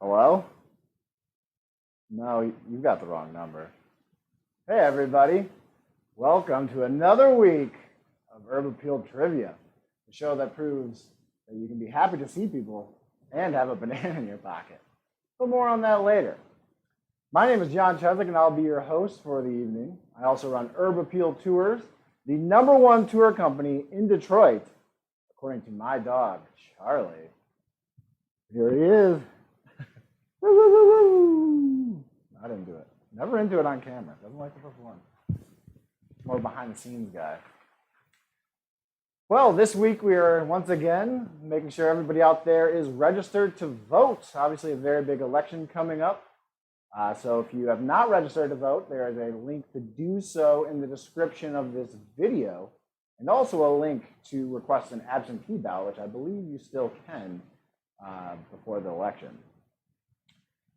Hello? No, you've got the wrong number. Hey, everybody. Welcome to another week of Herb Appeal Trivia, the show that proves that you can be happy to see people and have a banana in your pocket. But more on that later. My name is John Cheswick, and I'll be your host for the evening. I also run Herb Appeal Tours, the #1 tour company in Detroit, according to my dog, Charlie. Here he is. Woo, woo, woo, woo. Not into it. Never into it on camera. Doesn't like to perform. More behind the scenes guy. Well, this week we are once again making sure everybody out there is registered to vote. Obviously, a very big election coming up. So if you have not registered to vote, there is a link to do so in the description of this video, and also a link to request an absentee ballot, which I believe you still can before the election.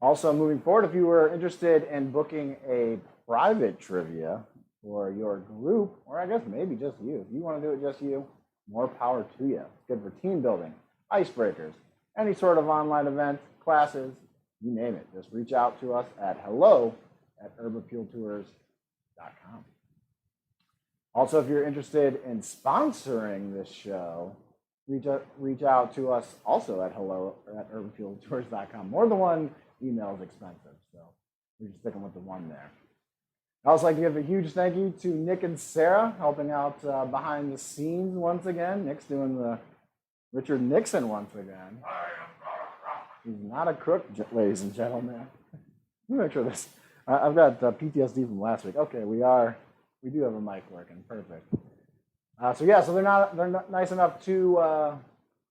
Also, moving forward, if you were interested in booking a private trivia for your group, or I guess maybe just you, if you want to do it just you, more power to you. It's good for team building, icebreakers, any sort of online event, classes, you name it. Just reach out to us at hello@herbappealtours.com. Also, if you're interested in sponsoring this show, reach out to us also at hello@herbappealtours.com. More than one email is expensive, so we're just sticking with the one there. I'd also like to give a huge thank you to Nick and Sarah helping out behind the scenes once again. Nick's doing the Richard Nixon once again. He's not a crook, ladies and gentlemen. Let me make sure this. I've got PTSD from last week. Okay, we do have a mic working. Perfect. So they're not nice enough to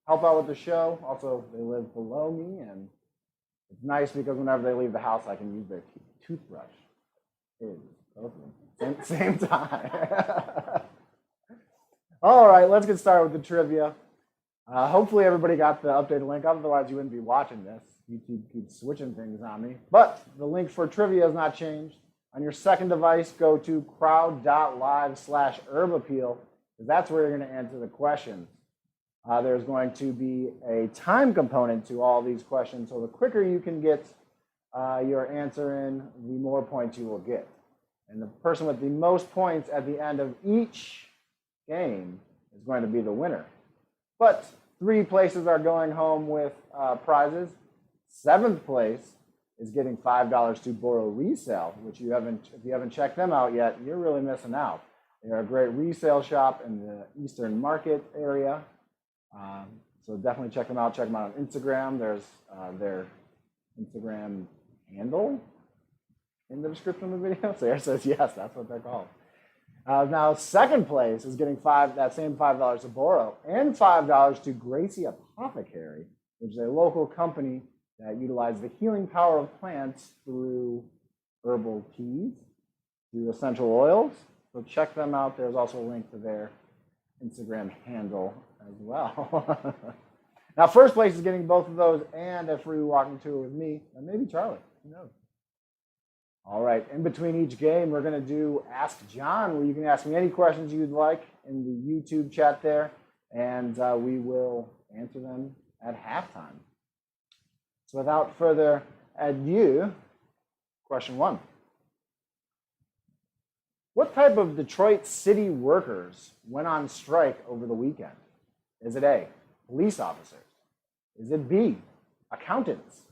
help out with the show. Also, they live below me, and it's nice because whenever they leave the house, I can use their toothbrush. Both of them. Same time. All right, let's get started with the trivia. Hopefully everybody got the updated link. Otherwise, you wouldn't be watching this. YouTube keeps switching things on me. But the link for trivia has not changed. On your second device, go to crowd.live/herbappeal, because that's where you're going to answer the questions. There's going to be a time component to all these questions. So the quicker you can get your answer in, the more points you will get. And the person with the most points at the end of each game is going to be the winner. But 3 places are going home with prizes. 7th place is getting $5 to Boro Resale, which if you haven't checked them out yet, you're really missing out. They're a great resale shop in the Eastern Market area. So definitely check them out. Check them out on Instagram. There's their Instagram handle in the description of the video. Sarah says yes, that's what they're called. Now, 2nd place is getting that same $5 to Boro and $5 to Gracie Apothecary, which is a local company that utilizes the healing power of plants through herbal teas, through essential oils. So check them out. There's also a link to their Instagram handle as well. Now, 1st place is getting both of those and a free walking tour with me, and maybe Charlie. Who knows? All right, in between each game, we're going to do Ask John, where you can ask me any questions you'd like in the YouTube chat there, and we will answer them at halftime. So without further ado, question 1. What type of Detroit city workers went on strike over the weekend? Is it A, police officers? Is it B, accountants?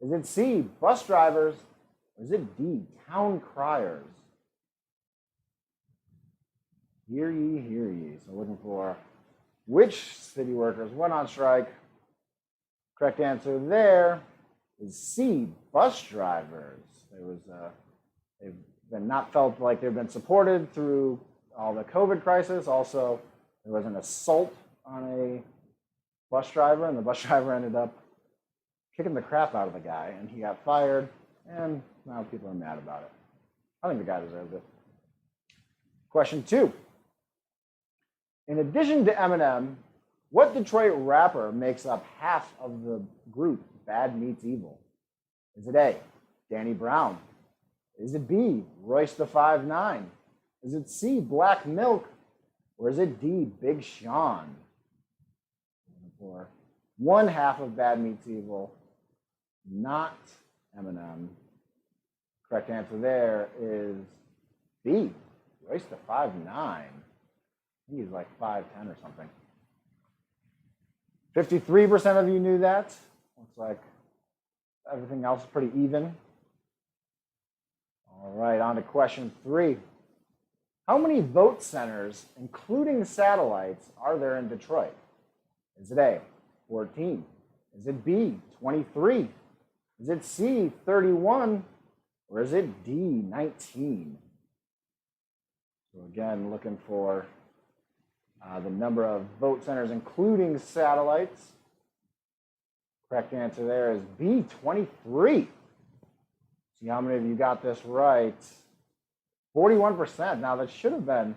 Is it C, bus drivers? Or is it D, town criers? Hear ye, hear ye. So looking for which city workers went on strike. Correct answer there is C, bus drivers. They've been not felt like they've been supported through all the COVID crisis. Also, there was an assault on a bus driver, and the bus driver ended up kicking the crap out of the guy, and he got fired. And now people are mad about it. I think the guy deserved it. Question 2. In addition to Eminem, what Detroit rapper makes up half of the group Bad Meets Evil? Is it A, Danny Brown? Is it B, Royce da 5'9"? Is it C, Black Milk? Or is it D, Big Sean? For one half of Bad Meets Evil, not Eminem. Correct answer there is B. Royce the 5'9". He's like 5'10" or something. 53% of you knew that. Looks like everything else is pretty even. All right, on to question 3. How many vote centers, including satellites, are there in Detroit? Is it A, 14? Is it B, 23? Is it C, 31? Or is it D, 19? So again, looking for the number of vote centers, including satellites. Correct answer there is B, 23. See how many of you got this right. 41%. Now, that should have been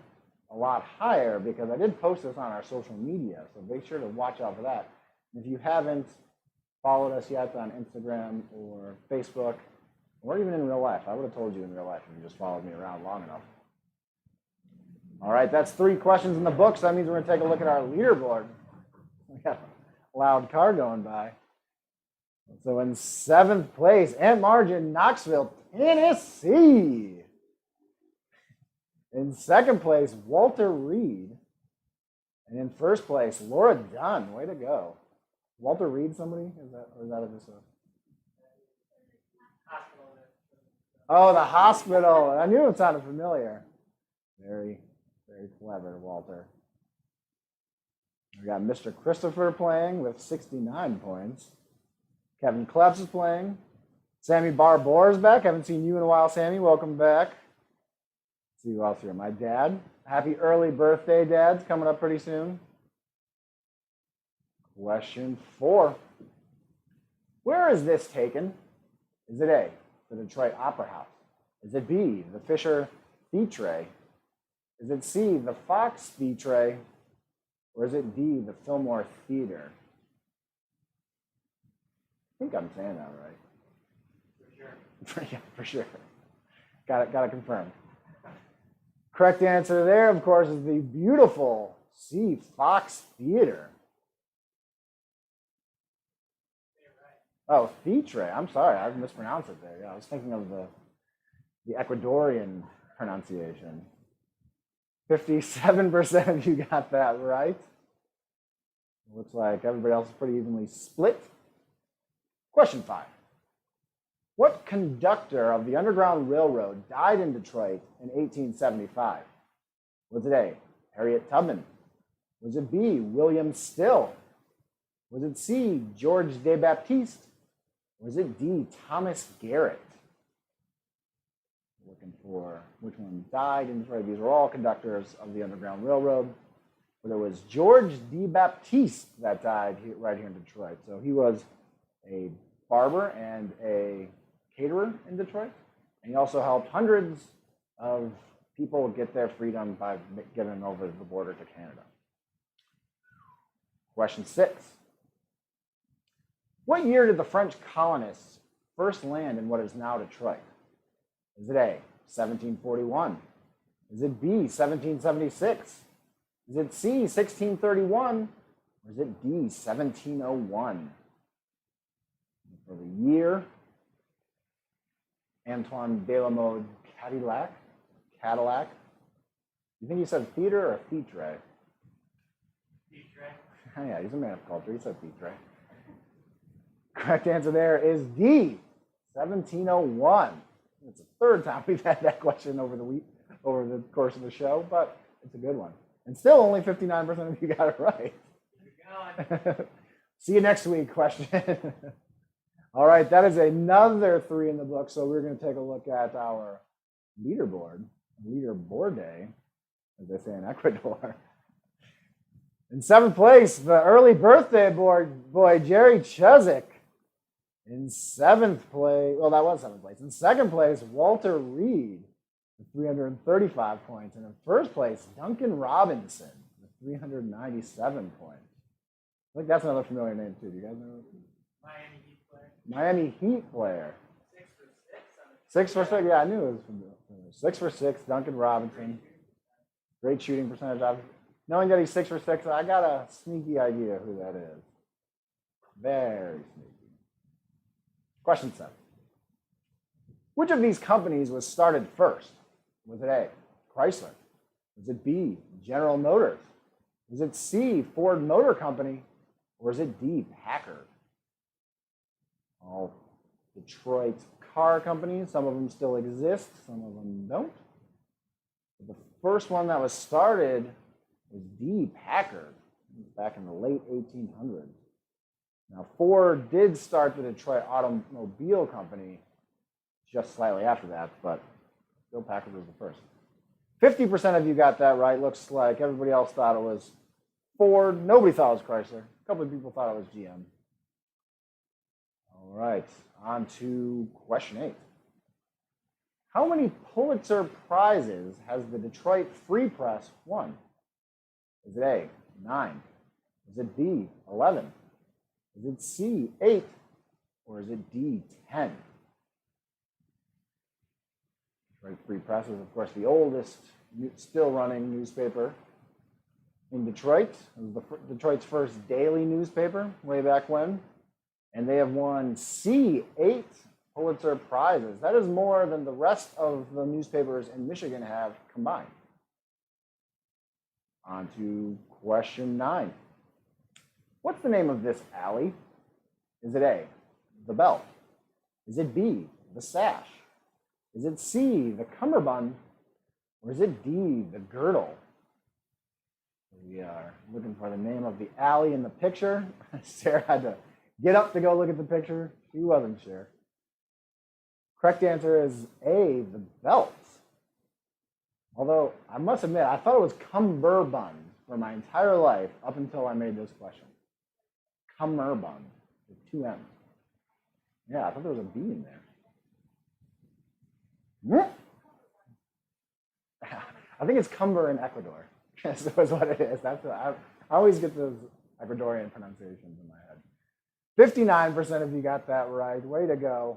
a lot higher because I did post this on our social media, so make sure to watch out for that. And if you haven't followed us yet on Instagram or Facebook, or even in real life, I would have told you in real life if you just followed me around long enough. All right, that's 3 questions in the book, so that means we're going to take a look at our leaderboard. We got a loud car going by. So in 7th place, Aunt Marge in Knoxville, Tennessee. In 2nd place, Walter Reed. And in 1st place, Laura Dunn. Way to go. Walter Reed, somebody? Or is that just a... Oh, the hospital. I knew it sounded familiar. Very, very clever, Walter. We got Mr. Christopher playing with 69 points. Kevin Kleps is playing. Sammy Barbour is back. Haven't seen you in a while, Sammy. Welcome back. Let's see who else here. My dad. Happy early birthday, Dad. It's coming up pretty soon. Question 4. Where is this taken? Is it A, the Detroit Opera House? Is it B, the Fisher Theatre? Is it C, the Fox Theatre? Or is it D, the Fillmore Theater? I think I'm saying that right. For sure. Yeah, for sure. Got to confirm. Correct answer there, of course, is the beautiful C, Fox Theater. Oh, Theatre. I'm sorry, I mispronounced it there. Yeah, I was thinking of the Ecuadorian pronunciation. 57% of you got that right. Looks like everybody else is pretty evenly split. Question 5. What conductor of the Underground Railroad died in Detroit in 1875? Was it A, Harriet Tubman? Was it B, William Still? Was it C, George de Baptiste? Or was it D, Thomas Garrett? Looking for which one died in Detroit. These were all conductors of the Underground Railroad. But it was George de Baptiste that died right here in Detroit. So he was a barber and a caterer in Detroit. And he also helped hundreds of people get their freedom by getting over the border to Canada. Question 6. What year did the French colonists first land in what is now Detroit? Is it A, 1741? Is it B, 1776? Is it C, 1631? Or is it D, 1701? For the year, Antoine Delamode Cadillac. You think he said theater or theatre? Theatre. Yeah, he's a man of culture. He said theatre. Correct answer there is D, 1701. It's the 3rd time we've had that question over the course of the show, but it's a good one. And still only 59% of you got it right. See you next week, question. All right, that is another 3 in the book. So we're going to take a look at our leaderboard day, as they say in Ecuador. In 7th place, the early birthday boy, Jerry Cheswick. In 7th place, well, that was 7th place. In 2nd place, Walter Reed with 335 points. And in 1st place, Duncan Robinson with 397 points. I think that's another familiar name, too. Do you guys know? Miami Heat player. Miami Heat player. 6 for 6. 6 for 6, yeah, I knew it was familiar. 6 for 6, Duncan Robinson. Great shooting percentage. Knowing that he's 6 for 6, I got a sneaky idea who that is. Very sneaky. Question 7. Which of these companies was started first? Was it A, Chrysler? Was it B, General Motors? Was it C, Ford Motor Company? Or is it D, Packard? All Detroit car companies. Some of them still exist, some of them don't. But the first one that was started was D, Packard, back in the late 1800s. Now, Ford did start the Detroit Automobile Company just slightly after that, but still Packard was the first. 50% of you got that right. Looks like everybody else thought it was Ford. Nobody thought it was Chrysler. A couple of people thought it was GM. All right, on to question 8. How many Pulitzer Prizes has the Detroit Free Press won? Is it A, 9? Is it B, 11? Is it C, 8? Or is it D, 10? Detroit Free Press is, of course, the oldest still running newspaper in Detroit. It was Detroit's first daily newspaper way back when. And they have won 8 Pulitzer Prizes. That is more than the rest of the newspapers in Michigan have combined. On to question 9. What's the name of this alley? Is it A, the Belt? Is it B, the Sash? Is it C, the Cummerbund? Or is it D, the Girdle? We are looking for the name of the alley in the picture. Sarah had to get up to go look at the picture. She wasn't sure. Correct answer is A, the Belt. Although, I must admit, I thought it was Cummerbund for my entire life up until I made this question. Cummerbund, with 2 M's. Yeah, I thought there was a B in there. I think it's Cumber in Ecuador. That's what it is. That's what I always get those Ecuadorian pronunciations in my head. 59% of you got that right. Way to go.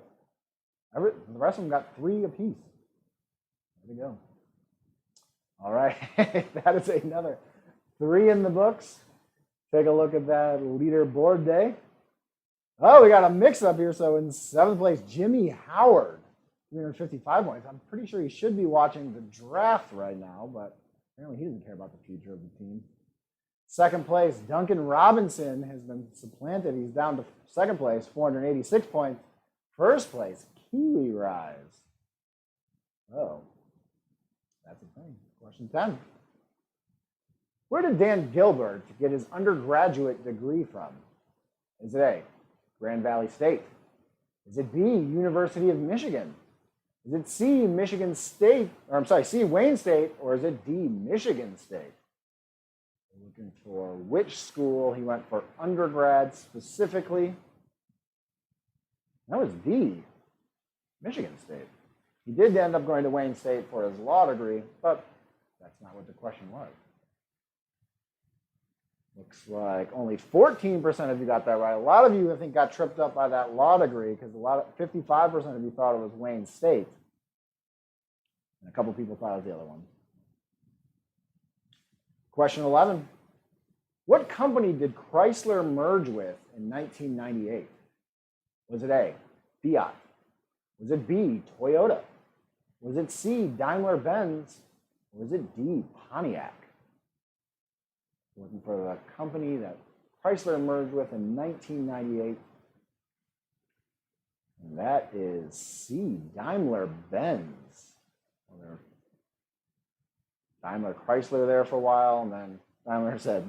The rest of them got 3 apiece. Way to go. All right. That is another 3 in the books. Take a look at that leaderboard day. Oh, we got a mix-up here. So in 7th place, Jimmy Howard, 355 points. I'm pretty sure he should be watching the draft right now, but apparently he doesn't care about the future of the team. 2nd place, Duncan Robinson has been supplanted. He's down to 2nd place, 486 points. 1st place, Kiwi Rise. Oh, that's a thing. Question 10. Where did Dan Gilbert get his undergraduate degree from? Is it A, Grand Valley State? Is it B, University of Michigan? Is it C, C, Wayne State, or is it D, Michigan State? We're looking for which school he went for undergrad specifically. That was D, Michigan State. He did end up going to Wayne State for his law degree, but that's not what the question was. Looks like only 14% of you got that right. A lot of you, I think, got tripped up by that law degree because 55% of you thought it was Wayne State. And a couple people thought it was the other one. Question 11. What company did Chrysler merge with in 1998? Was it A, Fiat? Was it B, Toyota? Was it C, Daimler-Benz? Or was it D, Pontiac? Looking for the company that Chrysler merged with in 1998. And that is C, Daimler-Benz. Well, Daimler Chrysler there for a while, and then Daimler said,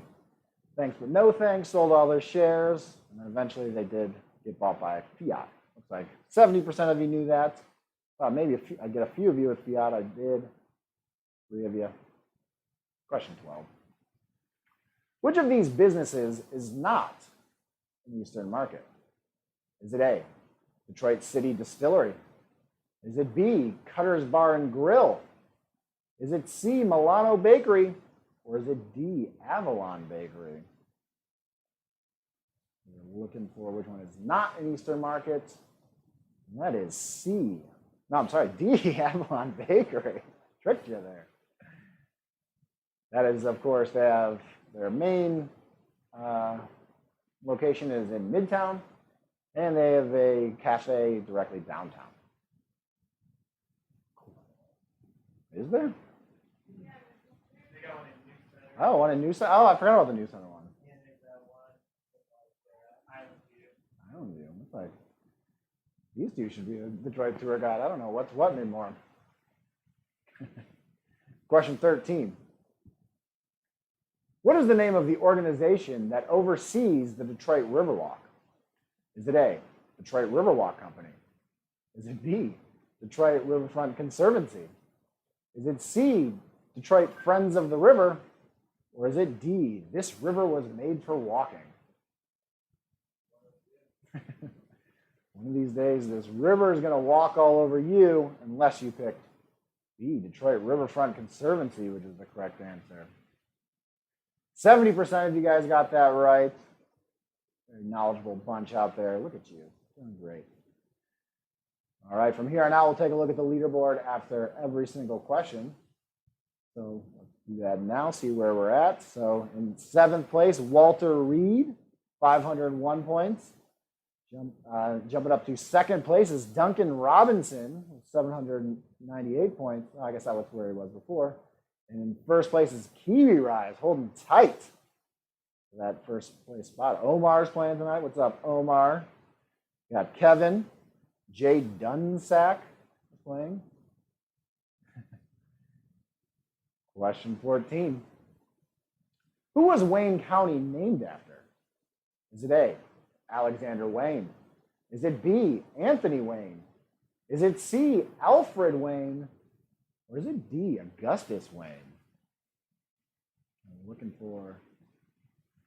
thanks but no thanks, sold all their shares, and then eventually they did get bought by Fiat. Looks like 70% of you knew that. Maybe I get a few of you with Fiat. I did. 3 of you. Question 12. Which of these businesses is not an Eastern market? Is it A, Detroit City Distillery? Is it B, Cutter's Bar and Grill? Is it C, Milano Bakery? Or is it D, Avalon Bakery? We're looking for which one is not an Eastern market. And that is C. No, I'm sorry, D, Avalon Bakery. Tricked you there. That is, of course, they have their main location is in Midtown. And they have a cafe directly downtown. Is there? They got one in New Center. Oh, one in New Center. Oh, I forgot about the New Center one. And they got one like Island View. I don't know. It's like these two should be a Detroit tour guide. I don't know what's what anymore. Question 13. What is the name of the organization that oversees the Detroit Riverwalk? Is it A, Detroit Riverwalk Company? Is it B, Detroit Riverfront Conservancy? Is it C, Detroit Friends of the River? Or is it D, this river was made for walking? One of these days, this river is going to walk all over you unless you pick B, Detroit Riverfront Conservancy, which is the correct answer. 70% of you guys got that right. Very knowledgeable bunch out there. Look at you. Doing great. All right, from here on out, we'll take a look at the leaderboard after every single question. So let's do that now, see where we're at. So in 7th place, Walter Reed, 501 points. Jumping up to 2nd place is Duncan Robinson, 798 points. I guess that was where he was before. And in 1st place is Kiwi Rise, holding tight for that 1st place spot. Omar's playing tonight. What's up, Omar? We got Kevin. Jay Dunsack is playing. Question 14. Who was Wayne County named after? Is it A, Alexander Wayne? Is it B, Anthony Wayne? Is it C, Alfred Wayne? Or is it D, Augustus Wayne? I'm looking for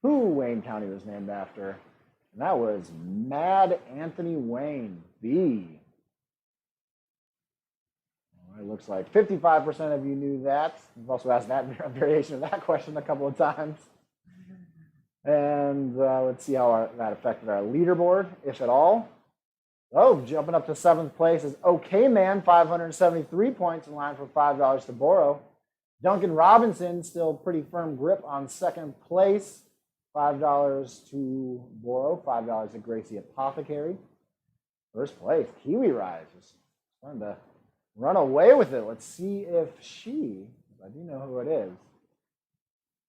who Wayne County was named after. And that was Mad Anthony Wayne, B. All right, looks like 55% of you knew that. We've also asked that variation of that question a couple of times. And let's see how that affected our leaderboard, if at all. Oh, jumping up to 7th place is OK Man, 573 points, in line for $5 to borrow. Duncan Robinson, still pretty firm grip on 2nd place, $5 to borrow, $5 at Gracie Apothecary. 1st place, Kiwi Rise, just trying to run away with it. Let's see if she, I do know who it is,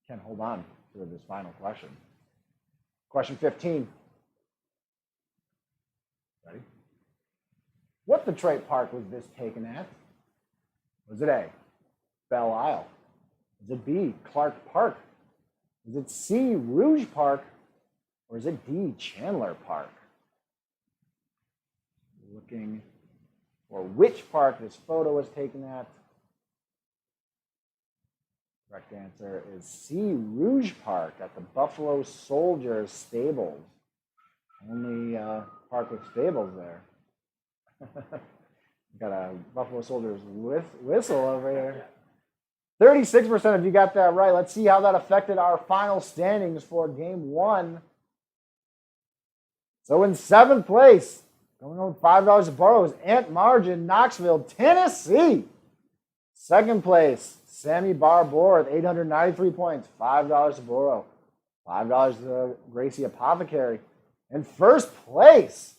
can hold on to this final question. Question 15. Ready? What Detroit park was this taken at? Was it A, Belle Isle? Is it B, Clark Park? Is it C, Rouge Park? Or is it D, Chandler Park? Looking for which park this photo was taken at. Correct answer is C, Rouge Park at the Buffalo Soldiers Stables. Only park with stables there. Got a Buffalo Soldiers whistle over here. 36% of you got that right. Let's see how that affected our final standings for game 1. So in 7th place, going on $5 to borrow, is Aunt Marge in Knoxville, Tennessee. 2nd place, Sammy Barbour with 893 points, $5 to borrow, $5 to Gracie Apothecary. In 1st place,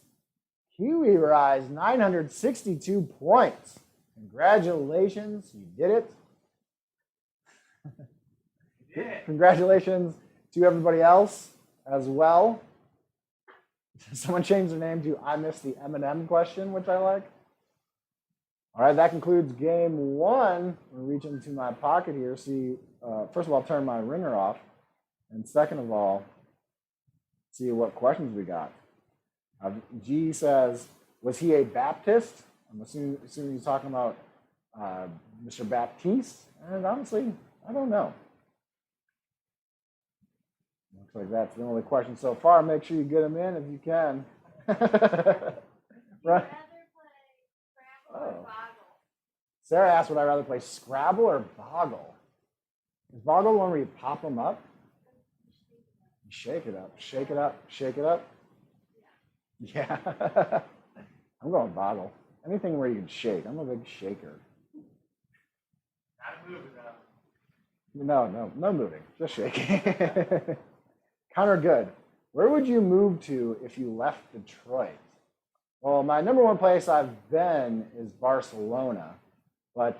Kiwi Rise, 962 points. Congratulations, you did it. You did. Congratulations to everybody else as well. Someone changed their name to I missed the M&M question, which I like. All right, that concludes game 1. We're reaching into my pocket here. See, first of all, turn my ringer off. And second of all, see what questions we got. G says, was he a Baptist? I'm assuming he's talking about Mr. Baptiste. And honestly, I don't know. Looks like that's the only question so far. Make sure you get them in if you can. Right. Oh. Sarah asked, would I rather play Scrabble or Boggle? Is Boggle the one where you pop them up? You shake it up, shake it up, shake it up. Yeah. I'm going Boggle. Anything where you can shake. I'm a big shaker. Not a movie, though. No moving. Just shaking. Connor Good. Where would you move to if you left Detroit? Well, my number one place I've been is Barcelona, but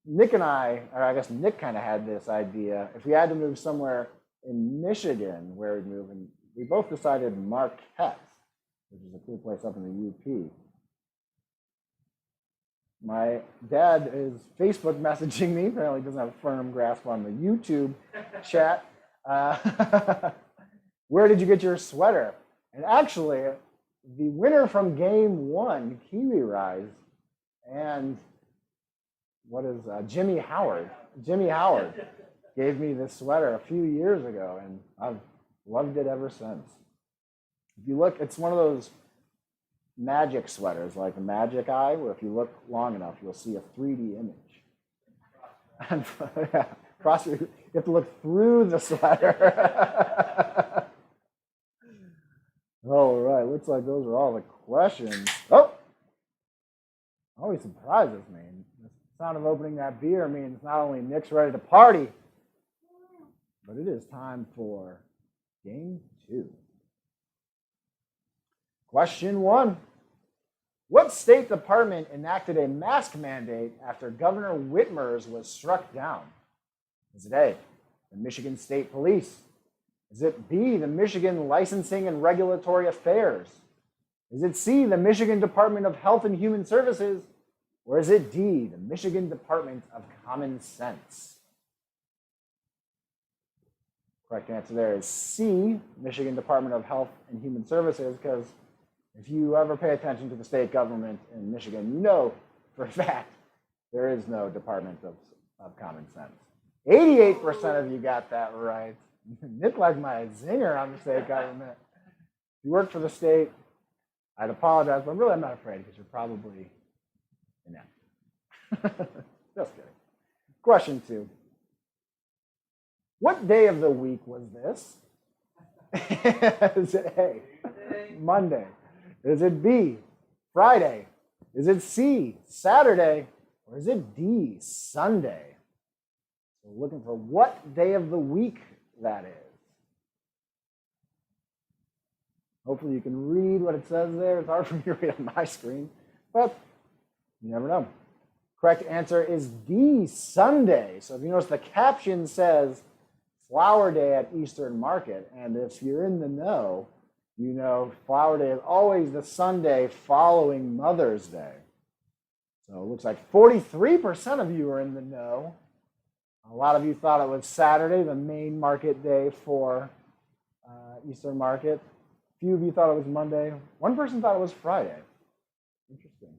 Nick and I, or I guess Nick kind of had this idea, if we had to move somewhere in Michigan, where we'd move, and we both decided Marquette, which is a cool place up in the UP. My dad is Facebook messaging me. Apparently, he doesn't have a firm grasp on the YouTube chat. Where did you get your sweater? And actually, the winner from game one, Kiwi Rise, and what is Jimmy Howard? Jimmy Howard gave me this sweater a few years ago, and I've loved it ever since. If you look, it's one of those magic sweaters, like a magic eye, where if you look long enough, you'll see a 3D image. And yeah, you have to look through the sweater. All right, looks like those are all the questions. Oh, always surprises me. The sound of opening that beer means not only Nick's ready to party, but it is time for game two. Question one. What state department enacted a mask mandate after Governor Whitmer's was struck down? Is it A, the Michigan State Police? Is it B, the Michigan Licensing and Regulatory Affairs? Is it C, the Michigan Department of Health and Human Services? Or is it D, the Michigan Department of Common Sense? Correct answer there is C, Michigan Department of Health and Human Services, because if you ever pay attention to the state government in Michigan, you know for a fact there is no Department of Common Sense. 88% of you got that right. Nick like my zinger on the state government. If you work for the state, I'd apologize, but really I'm not afraid because you're probably inept. Just kidding. Question two. What day of the week was this? Is it A, Monday? Is it B, Friday? Is it C, Saturday? Or is it D, Sunday? So we're looking for what day of the week that is. Hopefully you can read what it says there. It's hard for me to read on my screen, but you never know. Correct answer is D, Sunday. So if you notice, the caption says Flower Day at Eastern Market, and if you're in the know, you know Flower Day is always the Sunday following Mother's Day. So it looks like 43% of you are in the know. A lot of you thought it was Saturday, the main market day for Eastern Market. A few of you thought it was Monday. One person thought it was Friday. Interesting.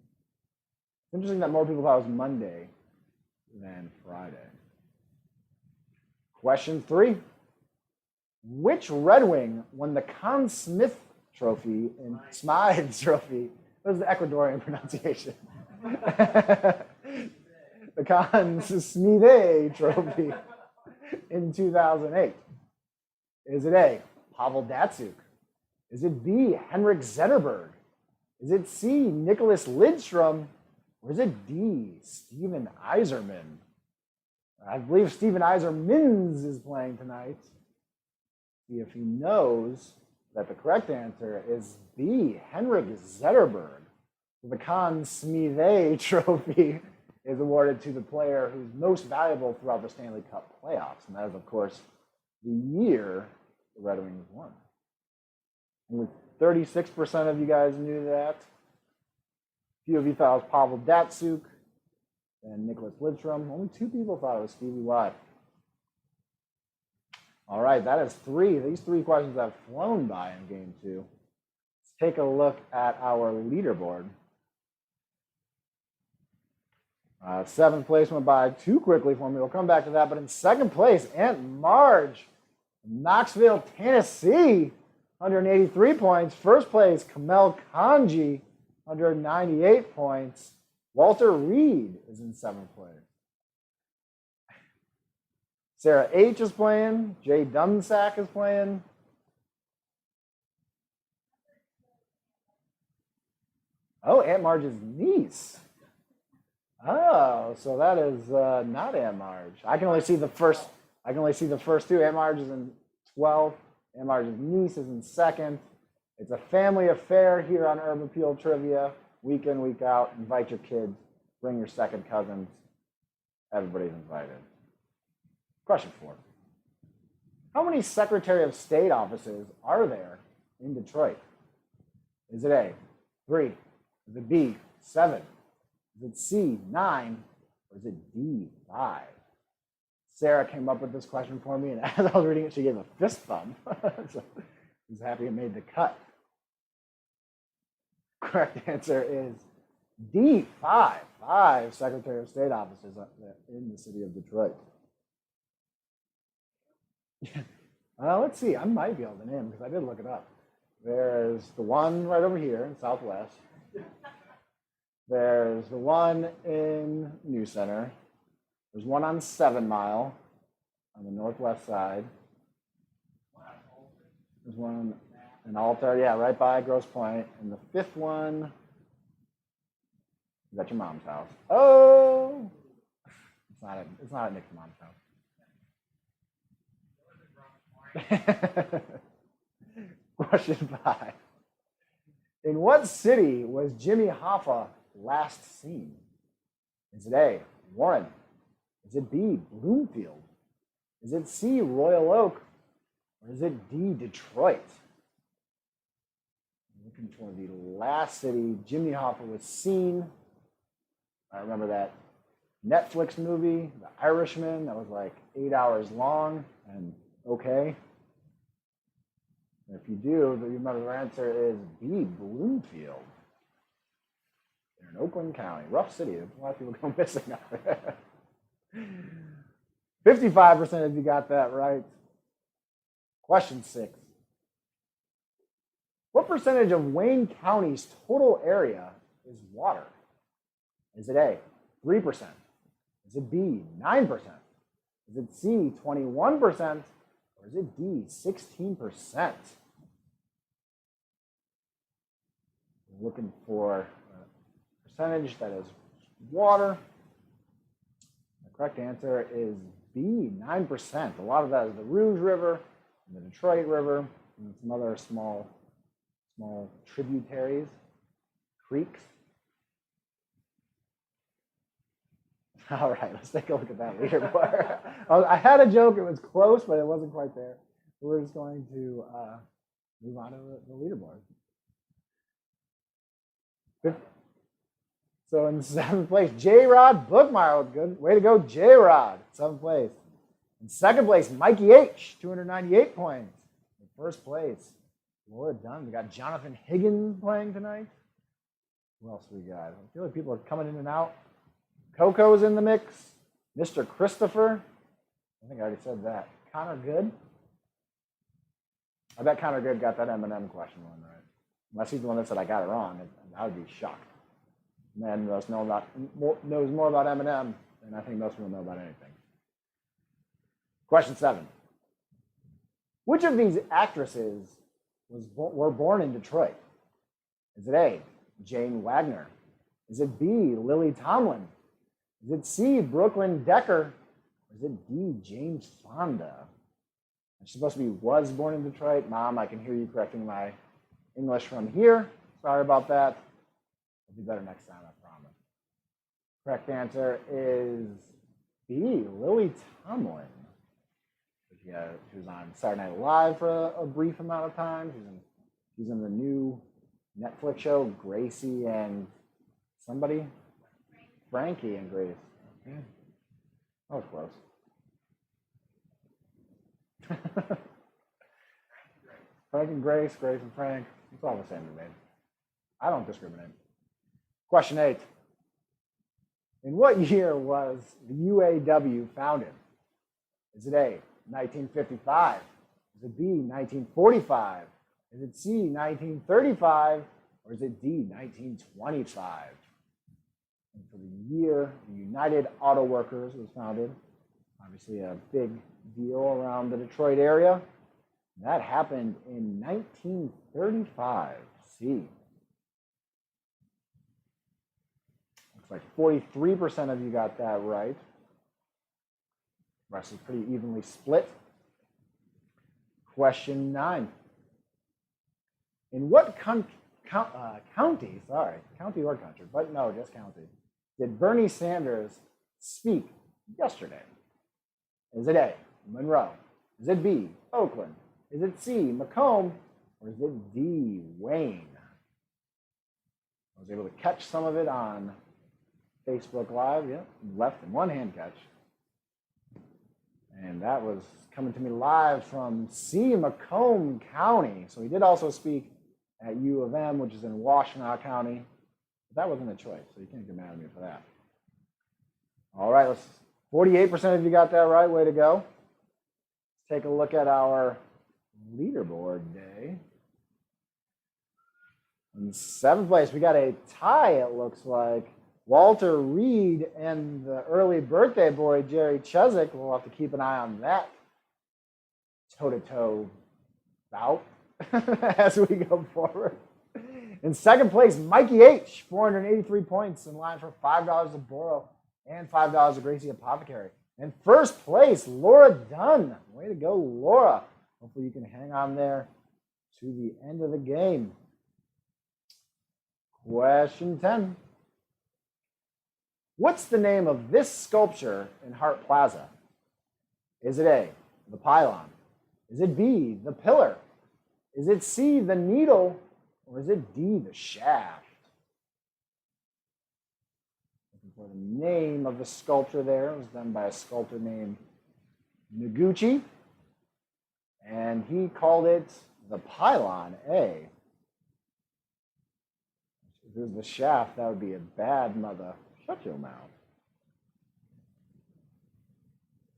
It's interesting that more people thought it was Monday than Friday. Question three. Which Red Wing won the Conn Smythe Trophy and Smythe Trophy? That was the Ecuadorian pronunciation. The Conn Smythe Trophy in 2008. Is it A, Pavel Datsyuk? Is it B, Henrik Zetterberg? Is it C, Nicholas Lidstrom? Or is it D, Steven Yzerman? I believe Steven Yzermans is playing tonight. See if he knows that the correct answer is B, Henrik Zetterberg. The Conn Smythe Trophy is awarded to the player who's most valuable throughout the Stanley Cup playoffs. And that is, of course, the year the Red Wings won. Only 36% of you guys knew that. A few of you thought it was Pavel Datsyuk and Nicholas Lidstrom. Only 2 people thought it was Stevie Y. All right, that is 3. These 3 questions have flown by in game 2. Let's take a look at our leaderboard. 7th place went by too quickly for me. We'll come back to that. But in 2nd place, Aunt Marge, Knoxville, Tennessee, 183 points. 1st place, Kamel Kanji, 198 points. Walter Reed is in 7th place. Sarah H. is playing. Jay Dunsack is playing. Oh, Aunt Marge's niece. Oh, so that is not Aunt Marge. I can only see the first 2. Aunt Marge is in 12th. Amar's niece is in second. It's a family affair here on Urban Appeal Trivia. Week in, week out. Invite your kids. Bring your second cousins. Everybody's invited. Question 4. How many Secretary of State offices are there in Detroit? Is it A, 3? Is it B, 7? Is it C, 9? Or is it D, 5? Sarah came up with this question for me, and as I was reading it, she gave a fist thumb. So I was happy it made the cut. Correct answer is D, 5. 5 Secretary of State offices in the city of Detroit. Let's see. I might be able to name because I did look it up. There's the one right over here in Southwest. There's the one in New Center. There's one on 7 Mile on the northwest side. There's one in Alta, yeah, right by Grosse Pointe. And the 5th one is at your mom's house. Oh, it's not at Nick's mom's house. Question 5. In what city was Jimmy Hoffa last seen? Is it A, Warren? Is it B, Bloomfield? Is it C, Royal Oak? Or is it D, Detroit? I'm looking for the last city Jimmy Hoffa was seen. I remember that Netflix movie, The Irishman, that was like 8 hours long and okay. And if you do, you remember the answer is B, Bloomfield. They're in Oakland County. Rough city. A lot of people go missing out there. 55% of you got that right. Question 6. What percentage of Wayne County's total area is water? Is it A, 3%? Is it B, 9%? Is it C, 21%? Or is it D, 16%? We're looking for a percentage that is water. The correct answer is B, 9%. A lot of that is the Rouge River and the Detroit River and some other small tributaries, creeks. All right, let's take a look at that leaderboard. I had a joke, it was close, but it wasn't quite there. We're just going to move on to the leaderboard. So in 7th place, J-Rod Bookmeyer. Good way to go, J-Rod. 7th place. In 2nd place, Mikey H, 298 points. In 1st place, Laura Dunn. We got Jonathan Higgins playing tonight. Who else we got? I feel like people are coming in and out. Coco's in the mix. Mr. Christopher. I think I already said that. Connor Good. I bet Connor Good got that M&M question one right. Unless he's the one that said I got it wrong. I would be shocked. Man knows more about M&M than I think most people know about anything. Question 7. Which of these actresses were born in Detroit? Is it A, Jane Wagner? Is it B, Lily Tomlin? Is it C, Brooklyn Decker? Or is it D, James Fonda? She's supposed to be was born in Detroit. Mom, I can hear you correcting my English from here. Sorry about that. It'll be better next time, I promise. Correct answer is B, Lily Tomlin. She was on Saturday Night Live for a brief amount of time. She's in the new Netflix show, Gracie and somebody? Frankie and Grace. Okay. That was close. Frank and Grace, Grace and Frank. It's all the same to me. I don't discriminate. Question 8. In what year was the UAW founded? Is it A, 1955? Is it B, 1945? Is it C, 1935? Or is it D, 1925? And for the year, the United Auto Workers was founded. Obviously a big deal around the Detroit area. That happened in 1935. C. Looks like 43% of you got that right. The rest is pretty evenly split. Question 9. In what county, county or country, but no, just county, did Bernie Sanders speak yesterday? Is it A, Monroe? Is it B, Oakland? Is it C, Macomb? Or is it D, Wayne? I was able to catch some of it on Facebook Live. Yep, left in one hand catch. And that was coming to me live from C, Macomb County. So he did also speak at U of M, which is in Washtenaw County. But that wasn't a choice, so you can't get mad at me for that. All right, 48% of you got that right. Way to go. Let's take a look at our leaderboard day. In 7th place, we got a tie, it looks like. Walter Reed and the early birthday boy, Jerry Chezik. We'll have to keep an eye on that toe-to-toe bout as we go forward. In 2nd place, Mikey H., 483 points, in line for $5 of Boro and $5 of Gracie Apothecary. In 1st place, Laura Dunn. Way to go, Laura. Hopefully you can hang on there to the end of the game. Question 10. What's the name of this sculpture in Hart Plaza? Is it A, the pylon? Is it B, the pillar? Is it C, the needle? Or is it D, the shaft? Looking for the name of the sculpture there. It was done by a sculptor named Noguchi. And he called it the pylon, A. If it was the shaft, that would be a bad mother. Shut your mouth.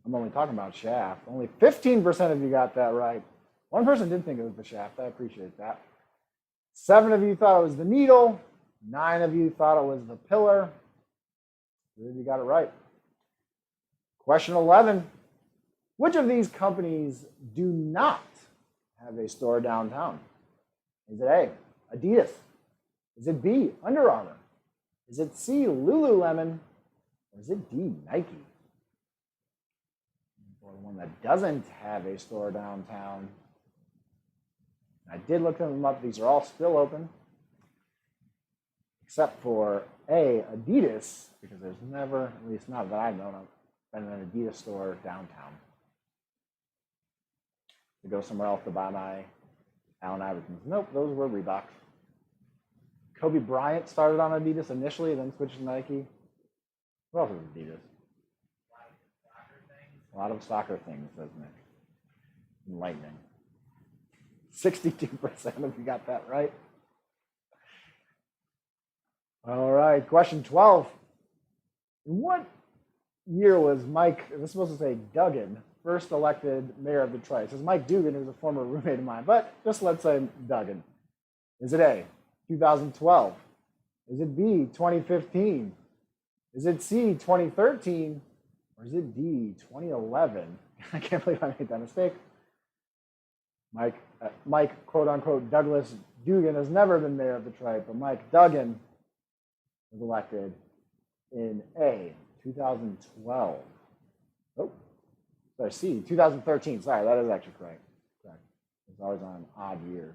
I'm only talking about shaft. Only 15% of you got that right. One person did think it was the shaft. I appreciate that. 7 of you thought it was the needle. 9 of you thought it was the pillar. 3 of you got it right. Question 11. Which of these companies do not have a store downtown? Is it A, Adidas? Is it B, Under Armour? Is it C, Lululemon? Or is it D, Nike? For the one that doesn't have a store downtown, I did look them up. These are all still open, except for A, Adidas, because there's never, at least not that I know of, been an Adidas store downtown. To go somewhere else to buy my Allen Iversons. Nope, those were Reeboks. Kobe Bryant started on Adidas initially, then switched to Nike. What else is Adidas? A lot of soccer things, doesn't it? Enlightening. 62% of you got that right. All right, question 12. In what year was Mike, this is supposed to say Duggan, first elected mayor of Detroit? It says Mike Dugan, who's a former roommate of mine, but just let's say Duggan. Is it A, 2012? Is it B, 2015? Is it C, 2013? Or is it D, 2011? I can't believe I made that mistake. Mike, quote unquote, Douglas Dugan has never been mayor of Detroit, but Mike Duggan was elected in A, 2012. Oh, sorry, C, 2013. Sorry, that is actually correct. It's always on an odd year.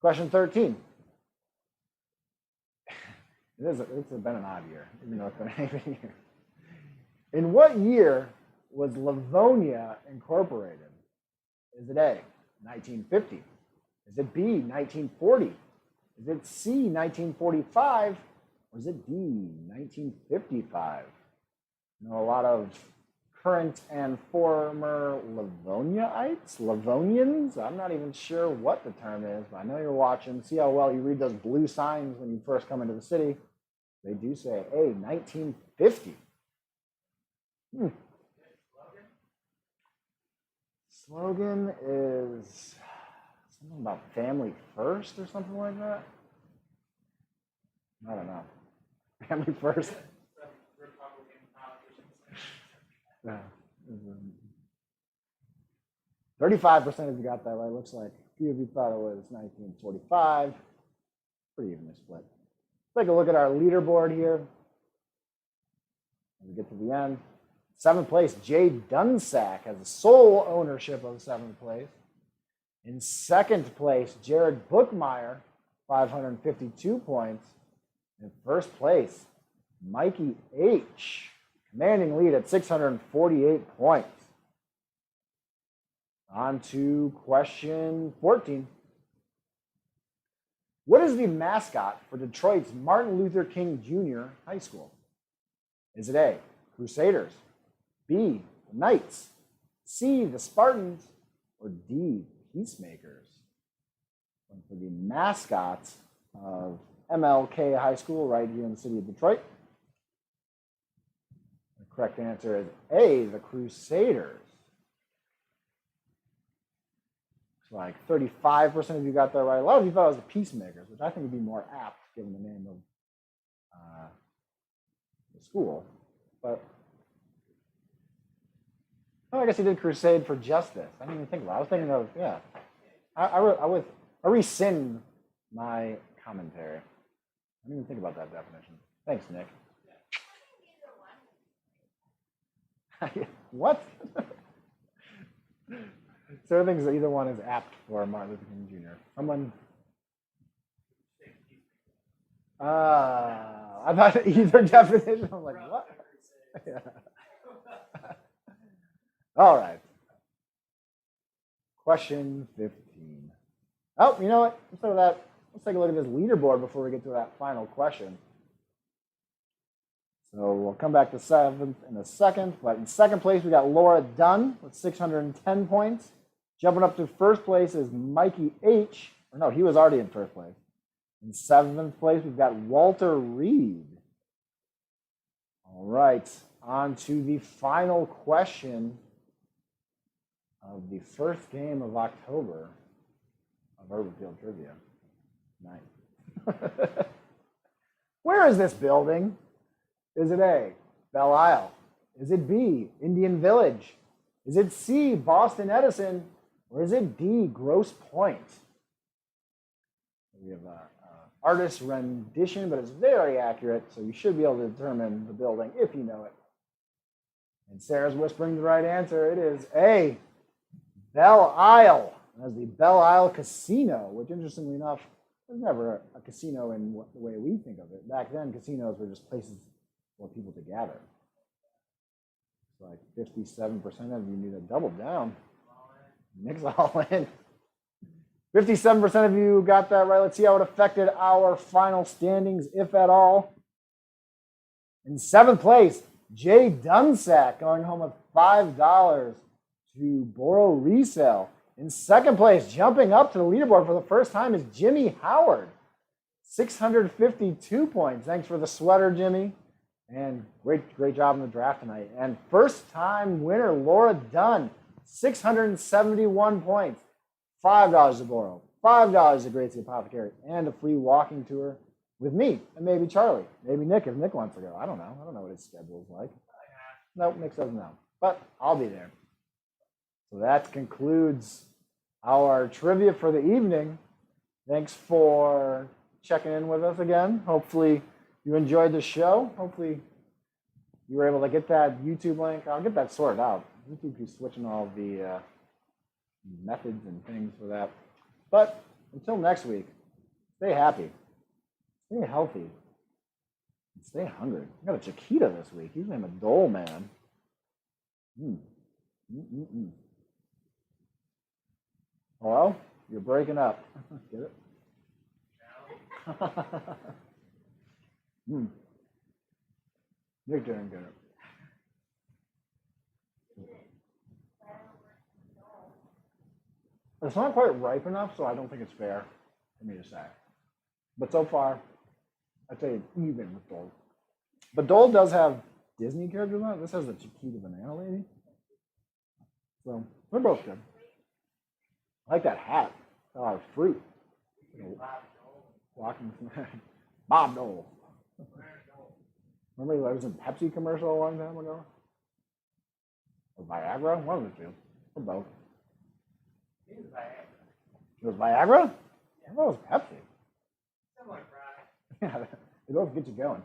Question 13. It's been an odd year, even though it's been an even year. In what year was Livonia incorporated? Is it A, 1950? Is it B, 1940? Is it C, 1945? Or is it D, 1955? You know, a lot of current and former Livoniaites, Livonians. I'm not even sure what the term is, but I know you're watching. See how well you read those blue signs when you first come into the city. They do say, hey, 1950. Slogan is something about family first or something like that. I don't know. Family first. Republican politicians. Yeah. 35% of you got that right, looks like. A few of you thought it was 1945. Pretty evenly split. Let's take a look at our leaderboard here. As we get to the end, 7th place, Jay Dunsack has the sole ownership of 7th place. In 2nd place, Jared Bookmeyer, 552 points. In 1st place, Mikey H, commanding lead at 648 points. On to question 14. What is the mascot for Detroit's Martin Luther King Jr. High School? Is it A, Crusaders, B, the Knights, C, the Spartans, or D, Peacemakers? And for the mascot of MLK High School right here in the city of Detroit, the correct answer is A, the Crusaders. Like 35% of you got that right. A lot of you thought it was the Peacemakers, which I think would be more apt given the name of the school. But I guess he did Crusade for Justice. I didn't even think about it. I was thinking of, yeah. I rescind my commentary. I didn't even think about that definition. Thanks, Nick. What? So I think either one is apt for Martin Luther King Jr. Someone. I thought either definition. I'm like, what? Yeah. All right. Question 15. Oh, you know what? Instead of that, let's take a look at this leaderboard before we get to that final question. So we'll come back to 7th in a second. But in 2nd place, we got Laura Dunn with 610 points. Jumping up to 1st place is Mikey H. Or no, he was already in 1st place. In 7th place, we've got Walter Reed. All right, on to the final question of the first game of October of Urban Field Trivia. Nice. Where is this building? Is it A, Belle Isle? Is it B, Indian Village? Is it C, Boston Edison? Or is it D, Grosse Pointe? We have an artist's rendition, but it's very accurate, so you should be able to determine the building if you know it. And Sarah's whispering the right answer. It is A, Belle Isle. As the Belle Isle Casino, which interestingly enough, was never a casino in the way we think of it. Back then, casinos were just places for people to gather. It's like 57% of you need to double down. Nick's all in. 57% of you got that right. Let's see how it affected our final standings, if at all. In 7th place, Jay Dunsack going home with $5 to Boro Resale. In 2nd place, jumping up to the leaderboard for the first time, is Jimmy Howard. 652 points. Thanks for the sweater, Jimmy. And great job in the draft tonight. And first-time winner, Laura Dunn. 671 points, $5 to Boro, $5 to Gracie Apothecary, and a free walking tour with me and maybe Charlie, maybe Nick if Nick wants to go. I don't know what his schedule is like. Nope, Nick doesn't know, but I'll be there. So that concludes our trivia for the evening. Thanks for checking in with us again. Hopefully you enjoyed the show. Hopefully you were able to get that YouTube link. I'll get that sorted out. YouTube keeps switching all the methods and things for that. But until next week, stay happy, stay healthy, and stay hungry. I got a Chiquita this week. Usually I'm a Dole man. Hello? You're breaking up. Get it? Nick didn't get it. It's not quite ripe enough, so I don't think it's fair for me to say. But so far, I'd say even with Dole. But Dole does have Disney characters on it. This has the Chiquita Banana Lady. So they're both good. I like that hat. Fruit. Walking Bob Dole. Remember he was in a Pepsi commercial a long time ago? Or Viagra? One of the two. Or both. It was Viagra? I thought it was Pepsi. Yeah, they both get you going.